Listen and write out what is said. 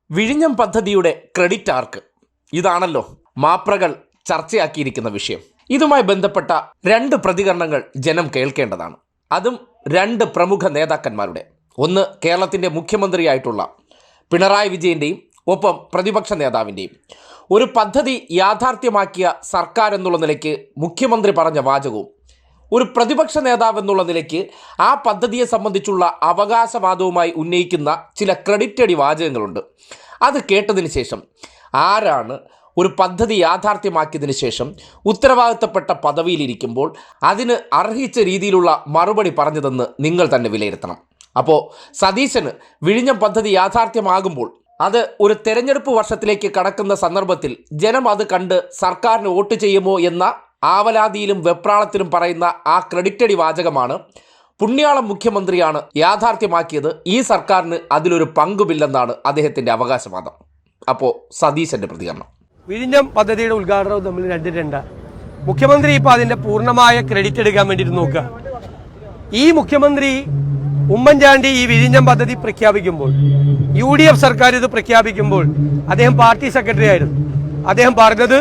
വിഴിഞ്ഞം പദ്ധതിയുടെ ക്രെഡിറ്റ് ആർക്ക്? ഇതാണല്ലോ മാപ്രകൾ ചർച്ചയാക്കിയിരിക്കുന്ന വിഷയം. ഇതുമായി ബന്ധപ്പെട്ട രണ്ട് പ്രതികരണങ്ങൾ ജനം കേൾക്കേണ്ടതാണ്. അതും രണ്ട് പ്രമുഖ നേതാക്കന്മാരുടെ. ഒന്ന് കേരളത്തിൻ്റെ മുഖ്യമന്ത്രിയായിട്ടുള്ള പിണറായി വിജയൻ്റെയും ഒപ്പം പ്രതിപക്ഷ നേതാവിൻ്റെയും. ഒരു പദ്ധതി യാഥാർത്ഥ്യമാക്കിയ സർക്കാർ എന്നുള്ള നിലയ്ക്ക് മുഖ്യമന്ത്രി പറഞ്ഞ വാചകവും ഒരു പ്രതിപക്ഷ നേതാവ് എന്നുള്ള നിലയ്ക്ക് ആ പദ്ധതിയെ സംബന്ധിച്ചുള്ള അവകാശവാദവുമായി ഉന്നയിക്കുന്ന ചില ക്രെഡിറ്റ് അടി വാചകങ്ങളുണ്ട്. അത് കേട്ടതിന് ശേഷം ആരാണ് ഒരു പദ്ധതി യാഥാർത്ഥ്യമാക്കിയതിന് ശേഷം ഉത്തരവാദിത്തപ്പെട്ട പദവിയിലിരിക്കുമ്പോൾ അതിന് അർഹിച്ച രീതിയിലുള്ള മറുപടി പറഞ്ഞതെന്ന് നിങ്ങൾ തന്നെ വിലയിരുത്തണം. അപ്പോൾ സതീശന് വിഴിഞ്ഞം പദ്ധതി യാഥാർത്ഥ്യമാകുമ്പോൾ അത് ഒരു തെരഞ്ഞെടുപ്പ് വർഷത്തിലേക്ക് കടക്കുന്ന സന്ദർഭത്തിൽ ജനം അത് കണ്ട് സർക്കാരിന് വോട്ട് ചെയ്യുമോ എന്ന ആവലാതിയിലും വെപ്രാളത്തിലും പറയുന്ന ആ ക്രെഡിറ്റ് അടി വാചകമാണ് പുണ്യാളം മുഖ്യമന്ത്രിയാണ് യാഥാർത്ഥ്യമാക്കിയത്, ഈ സർക്കാരിന് അതിലൊരു പങ്കുമില്ലെന്നാണ് അദ്ദേഹത്തിൻ്റെ അവകാശവാദം. അപ്പോൾ സതീശൻ്റെ പ്രതികരണം. വിഴിഞ്ഞം പദ്ധതിയുടെ ഉദ്ഘാടനവും തമ്മിൽ രണ്ടിരണ്ട. മുഖ്യമന്ത്രി ഇപ്പോൾ അതിൻ്റെ പൂർണ്ണമായ ക്രെഡിറ്റ് എടുക്കാൻ വേണ്ടിയിട്ട് നോക്കുക. ഈ മുഖ്യമന്ത്രി ഉമ്മൻചാണ്ടി ഈ വിഴിഞ്ഞം പദ്ധതി പ്രഖ്യാപിക്കുമ്പോൾ, UDF സർക്കാർ ഇത് പ്രഖ്യാപിക്കുമ്പോൾ അദ്ദേഹം പാർട്ടി സെക്രട്ടറി ആയിരുന്നു. അദ്ദേഹം പറഞ്ഞത്